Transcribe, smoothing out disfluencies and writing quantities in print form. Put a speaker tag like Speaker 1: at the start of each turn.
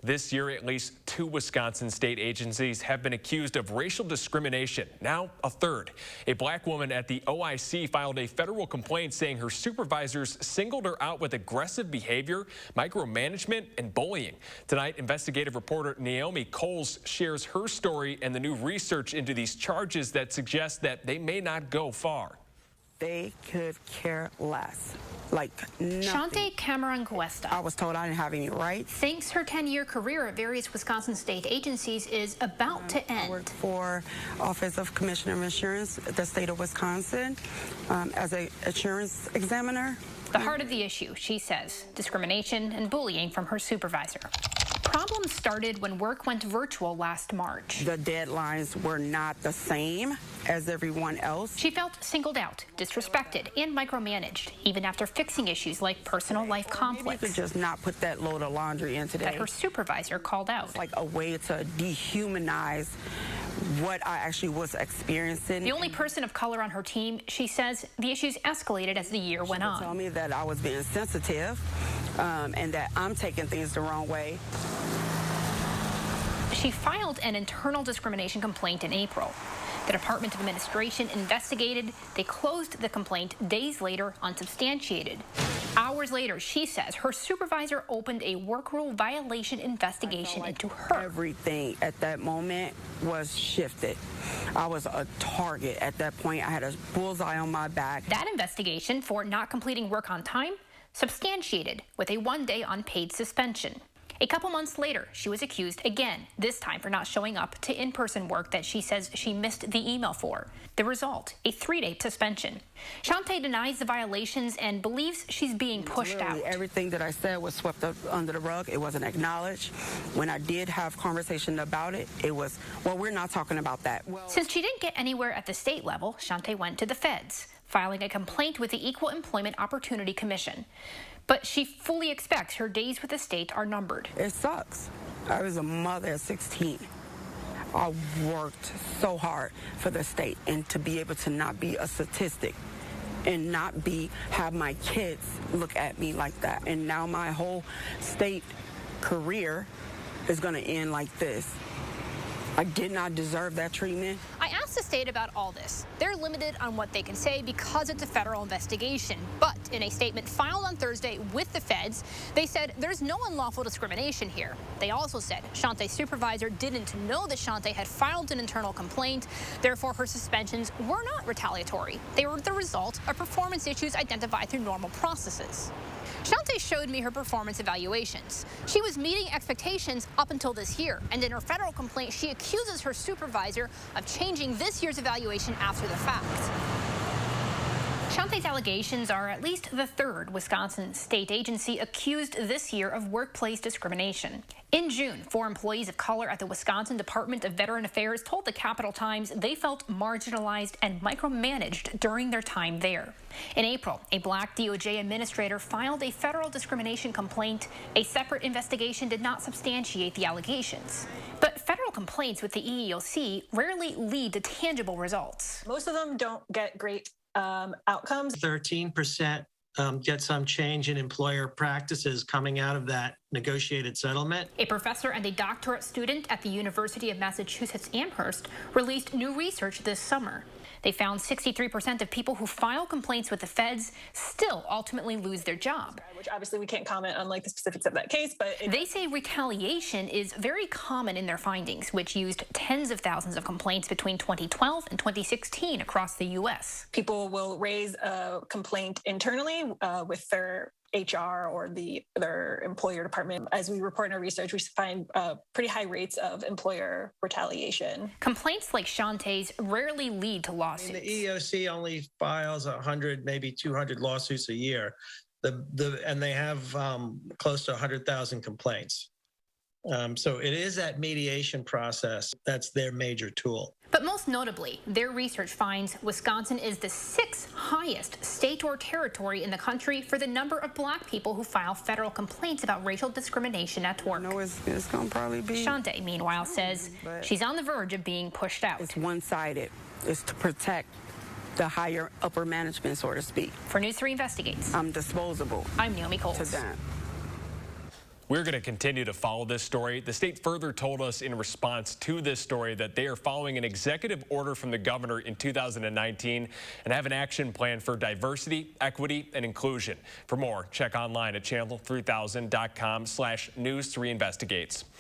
Speaker 1: This year, at least 2 Wisconsin state agencies have been accused of racial discrimination. Now, a third. A black woman at the OIC filed a federal complaint saying her supervisors singled her out with aggressive behavior, micromanagement, and bullying. Tonight, investigative reporter Naomi Coles shares her story and the new research into these charges that suggests that they may not go far.
Speaker 2: They could care less. Like nothing.
Speaker 3: Shante Cameron-Cuesta.
Speaker 2: I was told I didn't have any rights.
Speaker 3: Thinks her 10-year career at various Wisconsin state agencies is about to end.
Speaker 2: I worked for Office of Commissioner of Insurance, the state of Wisconsin, as an insurance examiner.
Speaker 3: The heart of the issue, she says, discrimination and bullying from her supervisor. Problems started when work went virtual last March.
Speaker 2: The deadlines were not the same as everyone else.
Speaker 3: She felt singled out, disrespected, and micromanaged, even after fixing issues like personal life conflicts.
Speaker 2: You could just not put that load of laundry in today.
Speaker 3: That her supervisor called out.
Speaker 2: It's like a way to dehumanize what I actually was experiencing.
Speaker 3: The only person of color on her team, she says the issues escalated as the year went on.
Speaker 2: She told me that I was being sensitive and that I'm taking things the wrong way.
Speaker 3: She filed an internal discrimination complaint in April. The Department of Administration investigated. They closed the complaint days later, unsubstantiated. Hours later, she says her supervisor opened a work rule violation investigation into her.
Speaker 2: Everything at that moment was shifted. I was a target at that point. I had a bullseye on my back.
Speaker 3: That investigation for not completing work on time substantiated with a 1-day unpaid suspension. A couple months later, she was accused again, this time for not showing up to in-person work that she says she missed the email for. The result, a 3-day suspension. Shante denies the violations and believes she's being pushed out.
Speaker 2: Everything that I said was swept up under the rug. It wasn't acknowledged. When I did have conversation about it, it was, well, we're not talking about that.
Speaker 3: Since she didn't get anywhere at the state level, Shante went to the feds, filing a complaint with the Equal Employment Opportunity Commission. But she fully expects her days with the state are numbered.
Speaker 2: It sucks. I was a mother at 16. I worked so hard for the state, and to be able to not be a statistic and not have my kids look at me like that. And now my whole state career is going to end like this. I did not deserve that treatment.
Speaker 3: I asked the state about all this. They're limited on what they can say because it's a federal investigation. But in a statement filed on Thursday with the feds, they said there's no unlawful discrimination here. They also said Shante's supervisor didn't know that Shante had filed an internal complaint. Therefore, her suspensions were not retaliatory. They were the result of performance issues identified through normal processes. Shante showed me her performance evaluations. She was meeting expectations up until this year, and in her federal complaint, she accuses her supervisor of changing this year's evaluation after the fact. Shante's allegations are at least the 3rd Wisconsin state agency accused this year of workplace discrimination. In June, 4 employees of color at the Wisconsin Department of Veteran Affairs told the Capital Times they felt marginalized and micromanaged during their time there. In April, a black DOJ administrator filed a federal discrimination complaint. A separate investigation did not substantiate the allegations. But federal complaints with the EEOC rarely lead to tangible results.
Speaker 4: Most of them don't get great outcomes.
Speaker 5: 13% get some change in employer practices coming out of that negotiated settlement.
Speaker 3: A professor and a doctorate student at the University of Massachusetts Amherst released new research this summer. They found 63% of people who file complaints with the feds still ultimately lose their job.
Speaker 4: Which obviously we can't comment on the specifics of that case, but
Speaker 3: they say retaliation is very common in their findings, which used tens of thousands of complaints between 2012 and 2016 across the U.S.
Speaker 4: People will raise a complaint internally with their HR or their employer department. As we report in our research, we find pretty high rates of employer retaliation.
Speaker 3: Complaints like Shante's rarely lead to lawsuits.
Speaker 5: The EEOC only files 100, maybe 200 lawsuits a year, and they have close to 100,000 complaints. So it is that mediation process that's their major tool.
Speaker 3: But most notably, their research finds Wisconsin is the 6th highest state or territory in the country for the number of black people who file federal complaints about racial discrimination at work.
Speaker 2: No, it's going to probably be.
Speaker 3: Shante, meanwhile, says she's on the verge of being pushed out.
Speaker 2: It's one-sided. It's to protect the higher upper management, so to speak.
Speaker 3: For News 3 Investigates,
Speaker 2: I'm disposable.
Speaker 3: I'm Naomi Coles.
Speaker 2: To them.
Speaker 1: We're going to continue to follow this story. The state further told us in response to this story that they are following an executive order from the governor in 2019 and have an action plan for diversity, equity, and inclusion. For more, check online at channel3000.com/news3investigates.